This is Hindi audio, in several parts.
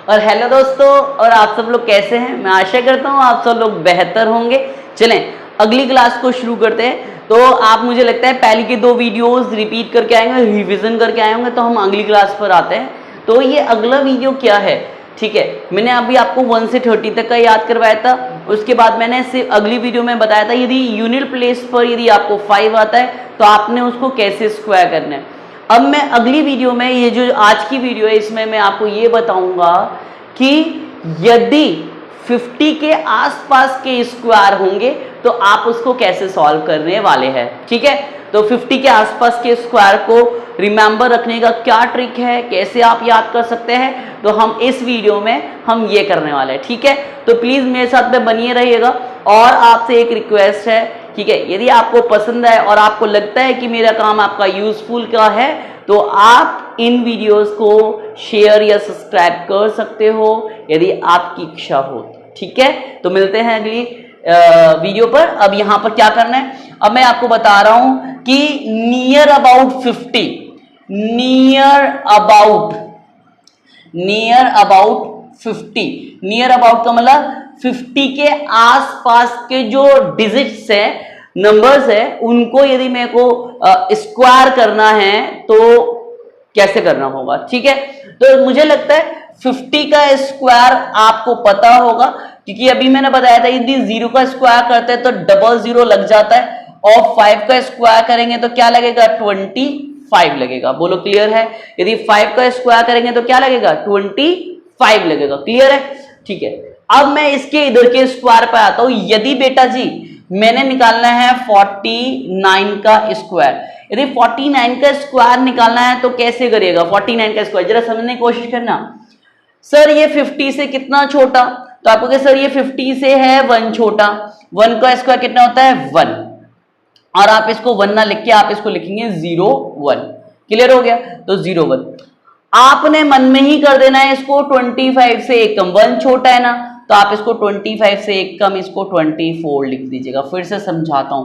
और हेलो दोस्तों, और आप सब लोग कैसे हैं। मैं आशा करता हूँ आप सब लोग बेहतर होंगे। चलें अगली क्लास को शुरू करते हैं। तो आप मुझे लगता है पहले की 2 वीडियोस रिपीट करके आएंगे, रिवीजन करके आए होंगे, तो हम अगली क्लास पर आते हैं। तो ये अगला वीडियो क्या है, ठीक है। मैंने अभी आपको 1 से 30 तक का याद करवाया था। उसके बाद मैंने सिर्फ अगली वीडियो में बताया था यदि यूनिट प्लेस पर यदि आपको 5 आता है तो आपने उसको कैसे स्क्वायर करना है। अब मैं अगली वीडियो में, ये जो आज की वीडियो है, इसमें मैं आपको ये बताऊंगा कि यदि 50 के आसपास के स्क्वायर होंगे तो आप उसको कैसे सॉल्व करने वाले हैं, ठीक है। तो 50 के आसपास के स्क्वायर को रिमेंबर रखने का क्या ट्रिक है, कैसे आप याद कर सकते हैं, तो हम इस वीडियो में हम ये करने वाले हैं, ठीक है। तो प्लीज मेरे साथ में बनिए रहिएगा। और आपसे एक रिक्वेस्ट है, ठीक है, यदि आपको पसंद है और आपको लगता है कि मेरा काम आपका यूजफुल का है तो आप इन वीडियोस को शेयर या सब्सक्राइब कर सकते हो यदि आपकी इच्छा हो, ठीक है। तो मिलते हैं अगली वीडियो पर। अब यहां पर क्या करना है, अब मैं आपको बता रहा हूं कि near about 50, near about 50, near about का मतलब 50 के आसपास के जो डिजिट्स है, नंबर्स है, उनको यदि मेरे को स्क्वायर करना है तो कैसे करना होगा, ठीक है। तो मुझे लगता है 50 का स्क्वायर आपको पता होगा, क्योंकि अभी मैंने बताया था यदि 0 का स्क्वायर करते हैं तो डबल 0 लग जाता है, और 5 का स्क्वायर करेंगे तो क्या लगेगा, 25 लगेगा। बोलो क्लियर है। यदि 5 का स्क्वायर करेंगे तो क्या लगेगा, 25 लगेगा। क्लियर है, ठीक है। अब मैं इसके इधर के स्क्वायर पर आता हूं। यदि बेटा जी मैंने निकालना है 49 का स्क्वायर, यदि 49 का स्क्वायर निकालना है तो कैसे करिएगा 49 का स्क्वायर, जरा समझने की कोशिश करना। सर ये 50 से कितना छोटा, तो आपको क्या सर ये 50 से है 1 छोटा, 1 का स्क्वायर कितना होता है 1, और आप इसको 1 ना लिख के आप इसको लिखेंगे 0 1। क्लियर हो गया। तो 0 1 आपने मन में ही कर देना है इसको 25 से एक कम, 1 छोटा है ना, तो आप इसको 25 से एक कम इसको 24 लिख दीजिएगा। फिर से समझाता हूं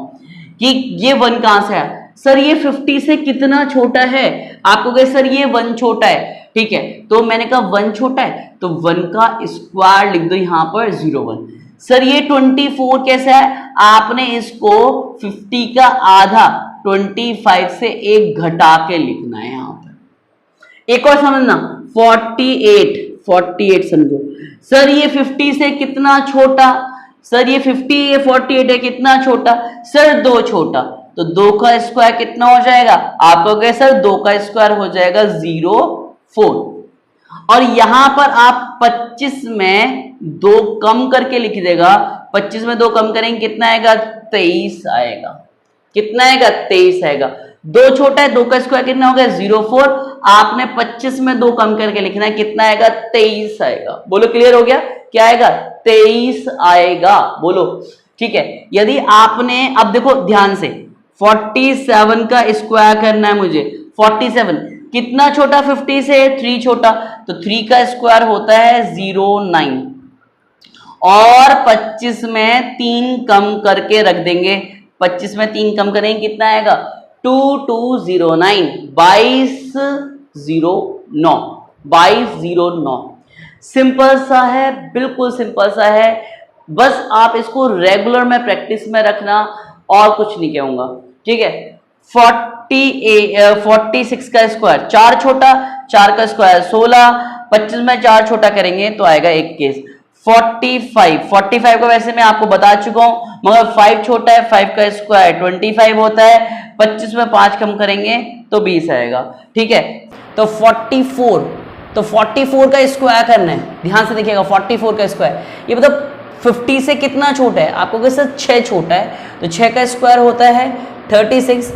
कि ये 1 कहां से है। सर ये 50 से कितना छोटा है, आपको कहे सर ये 1 छोटा है, ठीक है। तो मैंने कहा 1 छोटा है तो 1 का स्क्वायर लिख दो यहां पर 0 1। सर ये 24 कैसा है, आपने इसको 50 का आधा 25 से एक घटा के लिखना है यहां पर। एक और समझना, 48 समझो। सर ये 50 से कितना छोटा, सर ये 50 ये 48 है, कितना छोटा, सर 2 छोटा, तो 2 का स्क्वायर कितना हो जाएगा, आपको कहे सर 2 का स्क्वायर हो जाएगा 0 4। और यहां पर आप 25 में 2 कम करके लिख देगा, 25 में 2 कम करेंगे कितना आएगा, 23 आएगा। कितना आएगा, 23 आएगा। 2 छोटा है, 2 का स्क्वायर कितना हो गया 0 4, आपने 25 में 2 कम करके लिखना है, कितना आएगा 23 आएगा। बोलो क्लियर हो गया, क्या आएगा 23 आएगा। बोलो ठीक है। यदि आपने, अब देखो ध्यान से, 47 का स्क्वायर करना है मुझे, 47 कितना छोटा 50 से, 3 छोटा, तो 3 का स्क्वायर होता है 0 9, और 25 में 3 कम करके रख देंगे, 25 में 3 कम करेंगे कितना आएगा 2209, 2209। सिंपल सा है, बिल्कुल सिंपल सा है। बस आप इसको रेगुलर में प्रैक्टिस में रखना, और कुछ नहीं कहूंगा, ठीक है। 46 का स्क्वायर, 4 छोटा, 4 का स्क्वायर 16, 25 में 4 छोटा करेंगे तो आएगा 21। 45 को वैसे मैं आपको बता चुका हूं, मगर 5 छोटा है, 5 का स्क्वायर 25 होता है, 25 में 5 कम करेंगे तो 20 आएगा, ठीक है। तो 44 का स्क्वायर करना है, ध्यान से देखिएगा। 44 का स्क्वायर, ये मतलब 50 से कितना छोटा है, आपको कैसे 6 छोटा है, तो 6 का स्क्वायर होता है 36।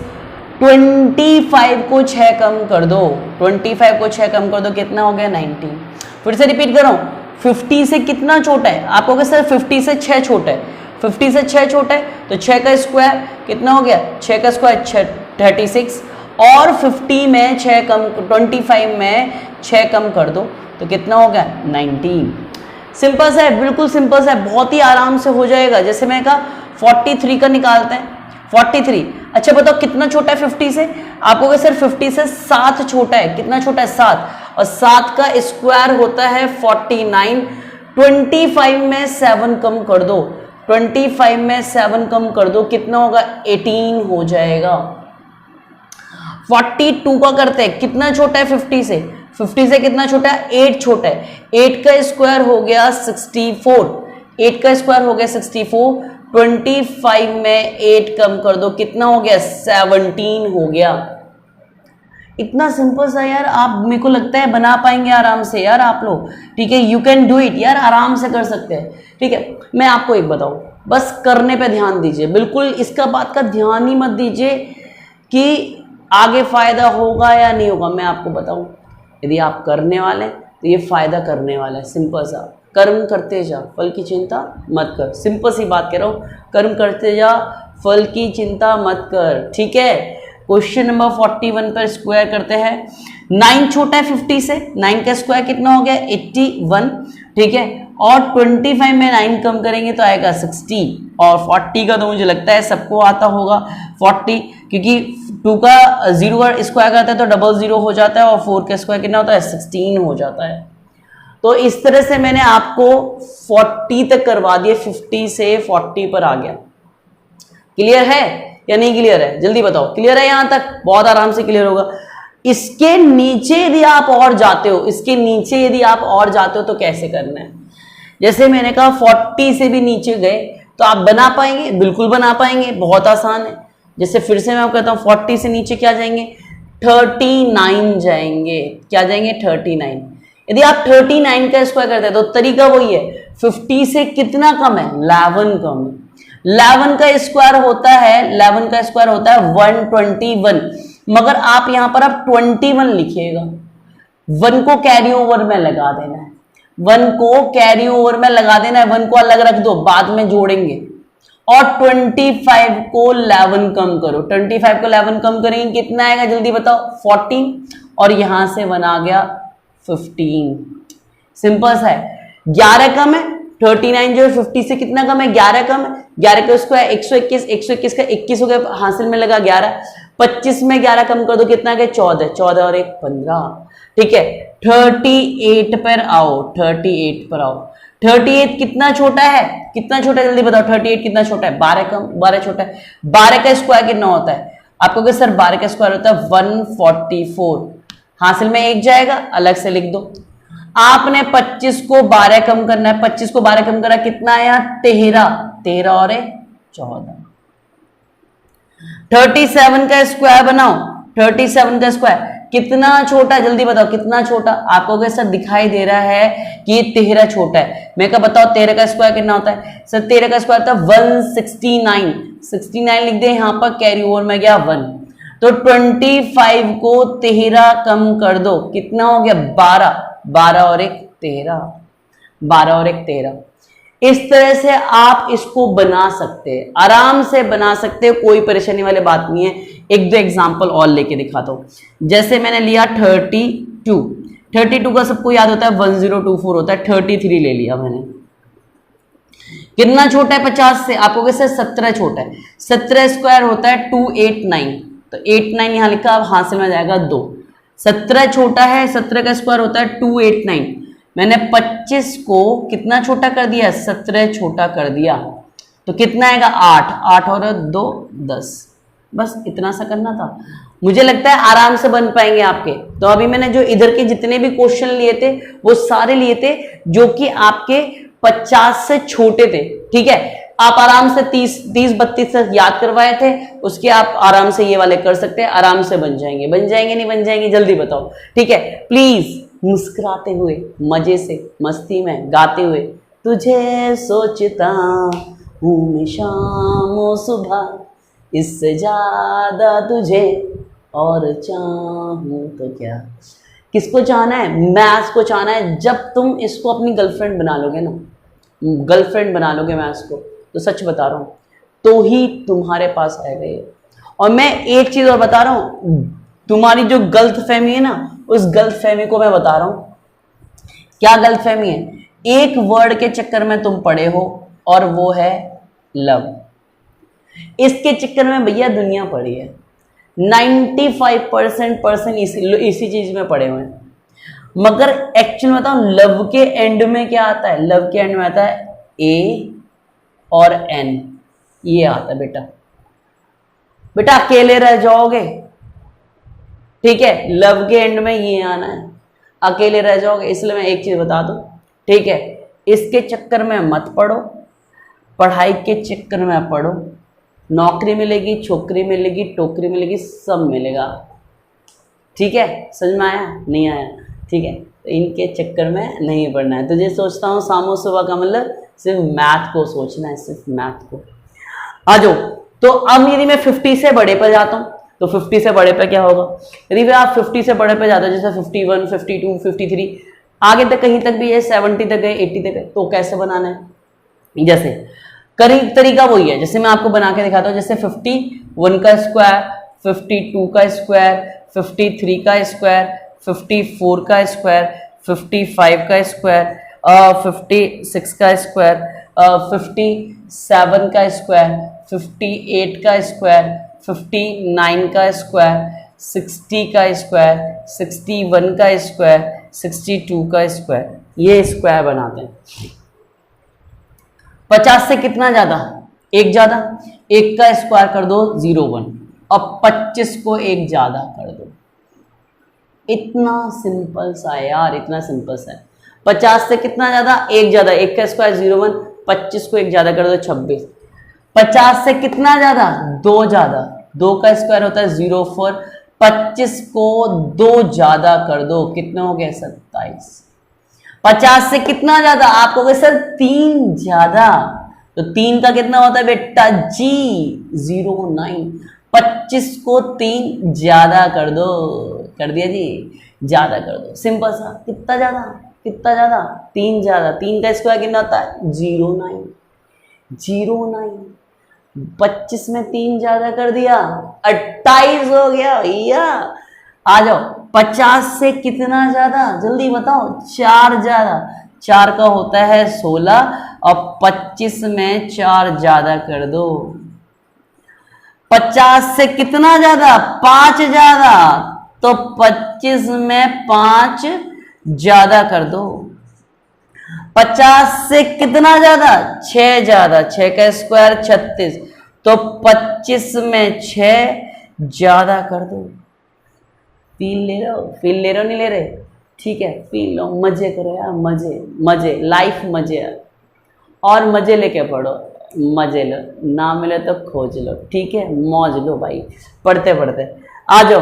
25 को 6 कम कर दो, 25 को 6 कम कर दो, कितना हो गया 19। फिर से रिपीट कर रहा हूं, 50 से कितना छोटा है, आपको कहे सर 50 से 6 छोटा है, 50 से 6 छोटा है, तो 6 का स्क्वायर कितना हो गया, 6 का स्क्वायर 36, और 50 में 6 कम, 25 में 6 कम कर दो तो कितना हो गया 19। सिंपल सा है, बिल्कुल सिंपल सा है, बहुत ही आराम से हो जाएगा। जैसे मैंने कहा 43 का निकालते हैं, 43। अच्छा बताओ कितना छोटा है 50 से, आपको कहे सर 50 से 7 छोटा है, कितना छोटा है 7, और 7 का स्क्वायर होता है 49। 25 में 7 कम कर दो, 25 में 7 कम कर दो, कितना होगा 18 हो जाएगा। 42 का करते हैं, कितना छोटा है 50 से, 50 से कितना छोटा है 8 छोटा है। 8 का स्क्वायर हो गया 64, 8 का स्क्वायर हो गया 64। 25 में 8 कम कर दो, कितना हो गया 17 हो गया। इतना सिंपल सा यार, आप मेरे को लगता है बना पाएंगे आराम से यार आप लोग, ठीक है। यू कैन डू इट यार, आराम से कर सकते हैं, ठीक है। मैं आपको एक बताऊं, बस करने पे ध्यान दीजिए, बिल्कुल इसका बात का ध्यान ही मत दीजिए कि आगे फायदा होगा या नहीं होगा। मैं आपको बताऊं, यदि आप करने वाले तो ये फायदा करने वाला है। सिंपल सा, कर्म करते जा फल की चिंता मत कर। सिंपल सी बात कह रहा हूं, कर्म करते जा फल की चिंता मत कर, ठीक है। क्वेश्चन नंबर 41 पर स्क्वायर करते हैं। 9 छोटा है 50 से, 9 का स्क्वायर कितना हो गया 81, ठीक है। और 25 में 9 कम करेंगे तो आएगा 60, और 40 का तो मुझे लगता है सबको आता होगा 40, क्योंकि 2 का 0 का स्क्वायर करता है तो डबल 0 हो जाता है, और 4 का स्क्वायर कितना होता है 16 हो जाता है। तो इस तरह से मैंने आपको 40 तक करवा दिया, 50 से 40 पर आ गया। क्लियर है या नहीं क्लियर है, जल्दी बताओ। क्लियर है यहां तक, बहुत आराम से क्लियर होगा। इसके नीचे यदि आप और जाते हो, इसके नीचे यदि आप और जाते हो तो कैसे करना है। जैसे मैंने कहा 40 से भी नीचे गए तो आप बना पाएंगे, बिल्कुल बना पाएंगे, बहुत आसान है। जैसे फिर से मैं आपको कहता हूं 40 से नीचे क्या जाएंगे 39 जाएंगे, क्या जाएंगे 39। यदि आप 39 का स्क्वायर करते हैं तो तरीका वही है, 50 से कितना कम है 11 कम है। 11 का स्क्वायर होता है, 11 का स्क्वायर होता है 121, मगर आप यहां पर आप 21 लिखिएगा। 1 को कैरी ओवर में लगा देना है, 1 को कैरी ओवर में लगा देना है, 1 को अलग रख दो, बाद में जोड़ेंगे। और 25 को 11 कम करो, 25 को 11 कम करेंगे कितना आएगा जल्दी बताओ 14, और यहां से 1 आ गया 15। सिंपल सा है, 11 कम है 39 जो है 50 से कितना कम है 11 कम है। 11 का स्क्वायर 121, 121 का 21 हो गया, हासिल में लगा 11। 25 में 11 कम कर दो कितना गया 14, 14 और 1 15, ठीक है। 38 पर आओ, 38 पर आओ। 38 कितना छोटा है, कितना छोटा है जल्दी बताओ। 38 कितना छोटा है 12 कम, 12 छोटा है। 12 का स्क्वायर कितना होता है, आपको कहोगे सर 12 का स्क्वायर होता है 144, हासिल में 1 जाएगा, अलग से लिख दो। आपने 25 को 12 कम करना है, 25 को 12 कम करा कितना आया 13, 13 और 1 14। 37 का स्क्वायर बनाओ, 37 का स्क्वायर कितना छोटा जल्दी बताओ कितना छोटा। आपको सर दिखाई दे रहा है कि ये 13 छोटा है, मैं क्या बताओ 13 का स्क्वायर कितना होता है सर, 13 का स्क्वायर होता है 169, 69 लिख दे, यहां पर कैरी ओवर में गया 1। तो 25 को 13 कम कर दो कितना हो गया 12, 12 और 1 13, 12 और 1 13। इस तरह से आप इसको बना सकते हैं, आराम से बना सकते हैं, कोई परेशानी वाली बात नहीं है। एक दो एग्जांपल और लेके दिखाता हूं। जैसे मैंने लिया 32, 32 का सबको याद होता है 1024 होता है, 33 ले लिया मैंने। कितना छोटा है 50 से, आपको कैसे 17 छोटा है। 17 स्क्वायर होता है 289, तो 89 यहां लिखा, अब हासिल में जाएगा 2। 17 छोटा है, 17 का स्क्वायर होता है 289, मैंने 25 को कितना छोटा कर दिया 17 छोटा कर दिया, तो कितना आएगा 8, 8 और 2 10। बस इतना सा करना था, मुझे लगता है आराम से बन पाएंगे आपके। तो अभी मैंने जो इधर के जितने भी क्वेश्चन लिए थे वो सारे लिए थे जो कि आपके 50 से छोटे थे, ठीक है। आप आराम से 30 32 तक याद करवाए थे, उसके आप आराम से ये वाले कर सकते हैं, आराम से बन जाएंगे। बन जाएंगे नहीं बन जाएंगे जल्दी बताओ, ठीक है। प्लीज मुस्कुराते हुए मजे से मस्ती में गाते हुए, तुझे सोचता हूँ मैं शाम और सुबह, इससे ज्यादा तुझे और चाहूं तो क्या। किसको चाहना है, मैथ्स को चाहना है। जब तुम इसको अपनी गर्लफ्रेंड बना लोगे ना, गर्लफ्रेंड बना लोगे मैथ्स को, तो सच बता रहा हूं तो ही तुम्हारे पास आएगा ये। और मैं एक चीज और बता रहा हूं, तुम्हारी जो गलत फहमी है ना, उस गलत फहमी को मैं बता रहा हूं। क्या गलत फहमी है, एक वर्ड के चक्कर में तुम पड़े हो और वो है लव। इसके चक्कर में भैया दुनिया पड़ी है, 95% पर्सन इसी चीज में पड़े हुए हैं। मगर एक्चुअल में बताऊं लव के एंड में क्या आता है, लव के एंड में आता है ए और एन, ये आता है बेटा। बेटा अकेले रह जाओगे, ठीक है, लव के एंड में ये आना है, अकेले रह जाओगे। इसलिए मैं एक चीज बता दूं, ठीक है, इसके चक्कर में मत पड़ो, पढ़ाई के चक्कर में पढ़ो, नौकरी मिलेगी, छोकरी मिलेगी, टोकरी मिलेगी, सब मिलेगा, ठीक है। समझ में आया? नहीं आया? ठीक है, तो इनके चक्कर में नहीं पढ़ना है। तो ये सोचता हूँ शामो सुबह का मतलब सिर्फ मैथ को सोचना है, सिर्फ मैथ को। आ जाओ, तो अब यदि मैं 50 से बड़े पर जाता हूँ तो 50 से बड़े पे क्या होगा, यदि आप 50 से बड़े पे जाते हो, जैसे 51, 52, 53, आगे तक कहीं तक भी है, 70 तक है, 80 तक है, तो कैसे बनाना है? जैसे तरीका वही है, जैसे मैं आपको बना के दिखाता हूँ। जैसे 51 का स्क्वायर, 52 का स्क्वायर, 53 का स्क्वायर, 54 का स्क्वायर, 55 का स्क्वायर, 56 का स्क्वायर, 57 का स्क्वायर, 58 का स्क्वायर, 59 का स्क्वायर, 60 का स्क्वायर, 61 का स्क्वायर, 62 का स्क्वायर, ये स्क्वायर बनाते हैं। 50 से कितना ज्यादा? एक ज्यादा, एक का स्क्वायर कर दो 01, और 25 को एक ज्यादा कर दो। इतना सिंपल सा है यार, इतना सिंपल सा है। 50 से कितना ज्यादा? एक ज्यादा, एक का स्क्वायर 01, 25 को एक ज्यादा कर दो 26। 50 से कितना ज्यादा? दो ज्यादा, दो का स्क्वायर होता है 04, 25 को दो ज्यादा कर दो, कितने हो गए? 27। 50 से कितना ज्यादा? आप कहोगे सर 3 ज्यादा, तो 3 का कितना होता है बेटा? जी 09। 25 को 3 ज्यादा कर दो, कर दिया जी, ज्यादा कर दो, सिंपल सा। कितना ज्यादा? कितना ज्यादा? 3 ज्यादा, 3 का स्क्वायर कितना होता है? 09। 09, 25 में 3 ज्यादा कर दिया, 28 हो गया भैया। आ जाओ, 50 से कितना ज्यादा? जल्दी बताओ। 4 ज्यादा, 4 का होता है 16, और 25 में 4 ज्यादा कर दो। 50 से कितना ज्यादा? 5 ज्यादा, तो 25 में 5 ज्यादा कर दो। 50 से कितना ज्यादा? 6 ज्यादा, 6 का स्क्वायर 36, तो 25 में 6 ज्यादा कर दो। फील ले रहे हो? फील ले रहे हो? नहीं ले रहे? ठीक है, फील लो, मजे करो यार, मजे मजे, लाइफ मजे है, और मजे लेके पढ़ो, मजे लो, ना मिले तो खोज लो, ठीक है, मौज लो भाई पढ़ते पढ़ते। आ जाओ,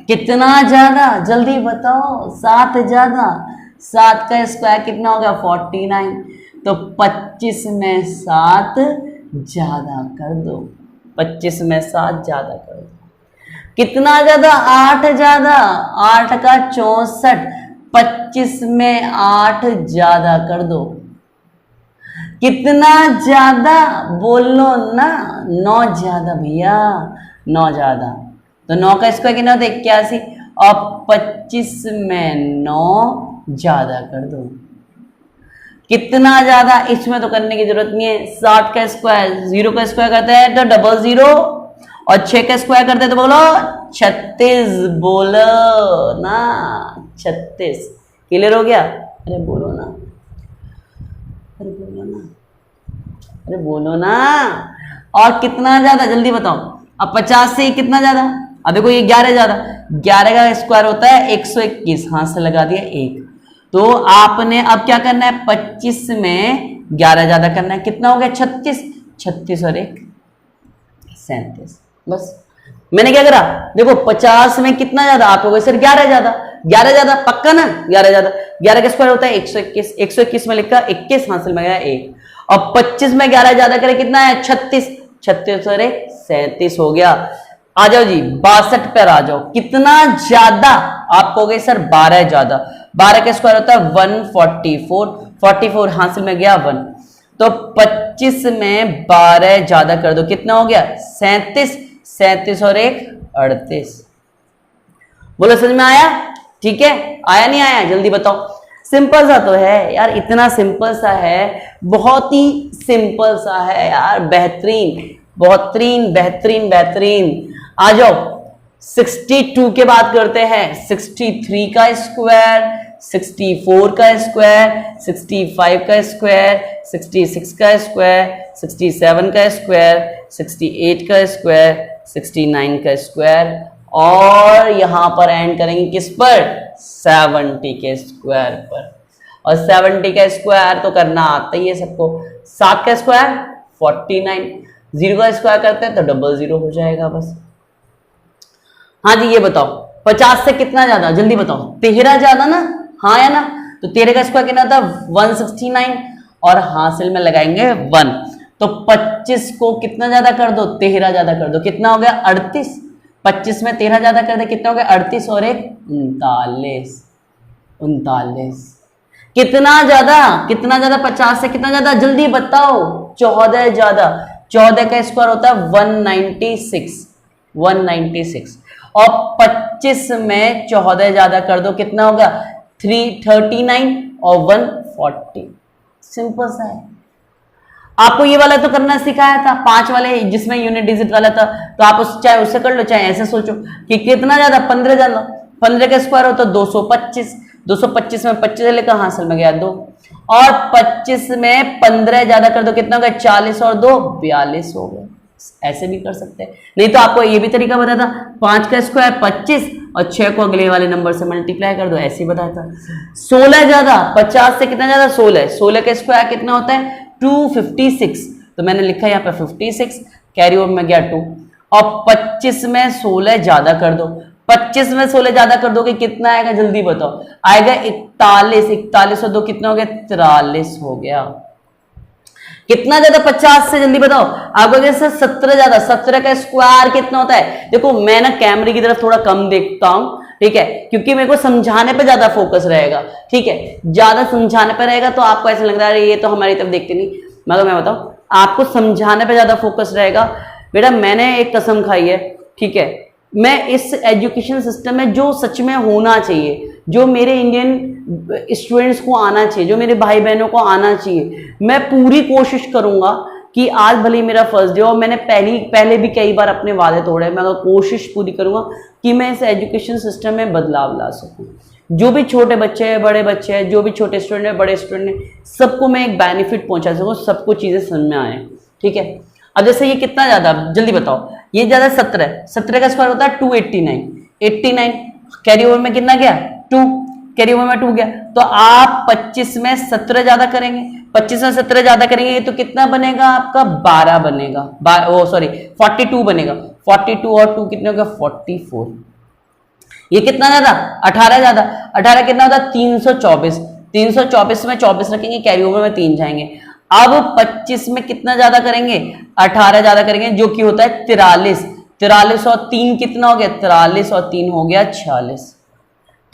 कितना ज्यादा? जल्दी बताओ। 7 ज्यादा, 7 का स्क्वायर कितना होगा? 49, तो 25 में 7 ज्यादा कर दो। 25 में 7 ज्यादा कर दो। कितना ज्यादा? 8 ज्यादा, 8 का 64, 25 में 8 ज्यादा कर दो। कितना ज्यादा? बोलो ना। 9 ज्यादा भैया, 9 ज्यादा, तो 9 का स्क्वायर कितना होता है? 81, और 25 में 9 ज्यादा कर दो। कितना ज्यादा? इसमें तो करने की जरूरत नहीं है। 60 का स्क्वायर 0 का स्क्वायर करते हैं तो 00, और 6 का स्क्वायर करते हैं तो बोलो 36, बोलो ना 36। क्लियर हो गया? अरे बोलो ना, अरे बोलो ना, अरे बोलो ना। और कितना ज्यादा? जल्दी बताओ। अब 50 से कितना ज्यादा? अब देखो ये 11 ज्यादा, 11 का स्क्वायर होता है 121, हाथ से लगा दिया 1, तो आपने अब क्या करना है? 25 में 11 ज्यादा करना है। कितना हो गया? 36, 36 और 1 37। बस मैंने क्या करा? देखो 50 में कितना ज्यादा? आप हो गए सर 11 ज्यादा, 11 ज्यादा पक्का ना? 11 ज्यादा, 11 का स्क्वायर होता है 121, 121 में लिखा 21, हासिल में गया 1, और 25 में 11 ज्यादा करे कितना है? 36, 36 और 1 37 हो गया। आ जाओ जी 62 पर आ जाओ। कितना ज्यादा? आप कहोगे सर 12 ज्यादा, 12 का स्क्वायर होता है 144, 44 हासिल में गया 1, तो 25 में 12 ज्यादा कर दो। कितना हो गया? 37, 37 और 1 38। बोलो समझ में आया? ठीक है, आया नहीं आया? जल्दी बताओ। सिंपल सा तो है यार, इतना सिंपल सा है, बहुत ही सिंपल सा है यार, बेहतरीन, बेहतरीन, बेहतरीन, बेहतरीन। आ जाओ, 62 के बात करते हैं, 63 का स्क्वायर, 64 का स्क्वायर, 65 का स्क्वायर, 66 का स्क्वायर, 67 का स्क्वायर, 68 का स्क्वायर, 69 का स्क्वायर, और यहां पर एंड करेंगे किस पर? 70 के स्क्वायर पर। और 70 का स्क्वायर तो करना आता ही है सबको। 7 का स्क्वायर 49, 0 का स्क्वायर करते हैं तो 00 हो जाएगा बस। हाँ जी, ये बताओ 50 से कितना ज्यादा, जल्दी बताओ। 13 ज्यादा ना, हाँ या ना? तो 13 का स्क्वायर कितना था? 169, और हासिल में लगाएंगे 1। तो 25 को कितना ज्यादा कर दो? 13 ज्यादा कर दो, कितना हो गया? 38। 25 में 13 ज्यादा कर दे, कितना हो गया? 38 और 1 39। 39 कितना ज्यादा? कितना ज्यादा? 50 से कितना ज्यादा, जल्दी बताओ। 14 ज्यादा। 14 का स्क्वायर होता है 196। 196 और 25 में 14 ज्यादा कर दो, कितना होगा? 339 और 140। सिंपल सा है। आपको ये वाला तो करना सिखाया था, 5 वाले जिसमें यूनिट डिजिट वाला था, तो आप चाहे उससे कर लो चाहे ऐसे सोचो कि कितना ज्यादा? 15 ज्यादा। 15 का स्क्वायर होता है 225। 225 में 25 लेकर हासिल में गया 2, और 25 में 15 ज्यादा कर दो, कितना हो गया? 40 और 2 42 हो गए। ऐसे भी कर सकते हैं, नहीं तो आपको ये भी तरीका बताया था, 5 का स्क्वायर 25 और 6 को अगले वाले नंबर से मल्टीप्लाई कर दो, ऐसे ही बताया था। 16 ज्यादा, 50 से कितना ज्यादा? 16। 16 का स्क्वायर कितना होता है? 256। तो मैंने लिखा यहाँ पे 56, कैरी ओवर में गया 2, और 25 में 16 ज्यादा कर दो। 25 में 16 ज्यादा कर दोगे कितना आएगा? जल्दी बताओ। आएगा 41। 41 और 2 कितना हो गया? 43 हो गया। कितना ज्यादा? 50 से, जल्दी बताओ। आपको कैसे? 17 ज्यादा। 17 का स्क्वायर कितना होता है? देखो मैं ना कैमरे की तरफ थोड़ा कम देखता हूं, ठीक है, क्योंकि मेरे को समझाने पे ज्यादा फोकस रहेगा, ठीक है। ज्यादा समझाने पे रहेगा तो आपको ऐसा लग रहा है ये तो हमारी तरफ देखते नहीं, मगर मैं बताऊं आपको समझाने पे ज्यादा फोकस रहेगा। बेटा मैंने एक कसम खाई है, ठीक है, मैं इस एजुकेशन सिस्टम में जो सच में होना चाहिए, जो मेरे इंडियन स्टूडेंट्स को आना चाहिए, जो मेरे भाई बहनों को आना चाहिए, मैं पूरी कोशिश करूंगा कि आज भले ही मेरा फर्स्ट डे हो, मैंने पहले भी कई बार अपने वादे तोड़े, मैं कोशिश पूरी करूंगा कि मैं इस एजुकेशन सिस्टम में बदलाव ला सकूं। जो भी छोटे बच्चे हैं, बड़े बच्चे हैं, जो भी छोटे स्टूडेंट है, बड़े स्टूडेंट है, सबको मैं एक बेनिफिट पहुंचा सकूं, सबको चीजें समझ में आए, ठीक है। अब जैसे ये कितना ज्यादा, जल्दी बताओ। ये ज्यादा 17। 17 का स्क्वायर होता है 289। 89 कैरी ओवर में कितना गया? 2। कैरी ओवर में 2 गया, तो आप 25 में 17 ज्यादा करेंगे। 25 में 17 ज्यादा करेंगे तो कितना बनेगा आपका? 12 बनेगा। 42 बनेगा। 42 और 2 कितने हो गया? 44। ये कितना ज्यादा? 18 ज्यादा। 18 कितना होता है? 324। 324 में 24 रखेंगे, कैरी ओवर में 3 जाएंगे। अब 25 में कितना ज्यादा करेंगे? 18 ज्यादा करेंगे, जो कि होता है 43। 43 और 3 कितना हो गया? 43 और 3 हो गया 46,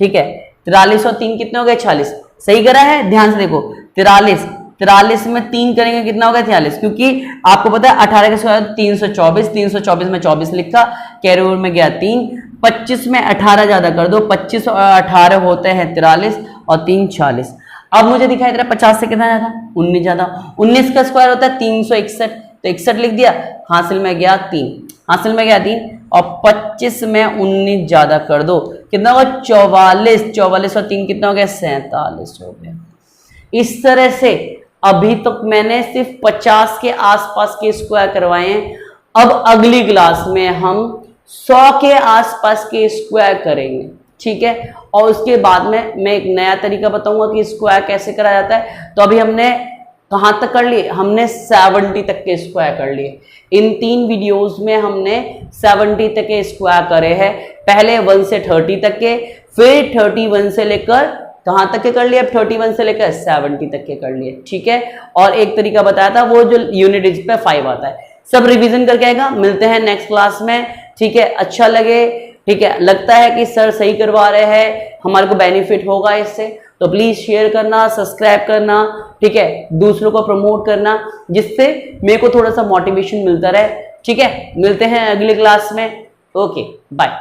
ठीक है। 43 और 3 कितने हो गए? 46। सही करा है, ध्यान से देखो। 43 में 3 करेंगे कितना होगा? 43, क्योंकि आपको पता है 18 का स्क्वायर 324। 324 में 24 लिखा, कैरी ओवर में गया 3। 25 में 18 ज्यादा कर दो, 25 और 18 होते हैं 43 और 3 40। अब मुझे दिखाई दे रहा है 50 से कितना ज्यादा? 19 ज्यादा। 19 का स्क्वायर होता है 361, तो 61 लिख दिया, हासिल में गया 3। हासिल में गया 3 और 25 में 19 ज्यादा कर दो, कितना होगा? 44। 44 और 3 कितना हो गया? 47 हो गया। इस तरह से अभी तक मैंने सिर्फ 50 के आसपास के स्क्वायर करवाए हैं। अब अगली क्लास में हम 100 के आसपास के स्क्वायर करेंगे, ठीक है। और उसके बाद में मैं एक नया तरीका बताऊंगा कि स्क्वायर कैसे करा जाता है। तो अभी हमने कहां तक कर लिए? हमने 70 तक के स्क्वायर कर लिए। इन 3 वीडियोस में हमने 70 तक के स्क्वायर करे हैं। पहले 1 से 30 तक के, फिर 31 से लेकर कहां तक के कर लिए? अब 31 से लेकर 70 तक के कर लिए, ठीक है। और एक तरीका बताया था वो जो यूनिट डिजिट पे 5 आता है। सब रिवीजन करके आएगा। मिलते हैं नेक्स्ट क्लास में, ठीक है। अच्छा लगे, ठीक है, लगता है कि सर सही करवा रहे हैं, हमारे को बेनिफिट होगा इससे, तो प्लीज शेयर करना, सब्सक्राइब करना, ठीक है, दूसरों को प्रमोट करना, जिससे मेरे को थोड़ा सा मोटिवेशन मिलता रहे, ठीक है। मिलते हैं अगली क्लास में। Okay, bye.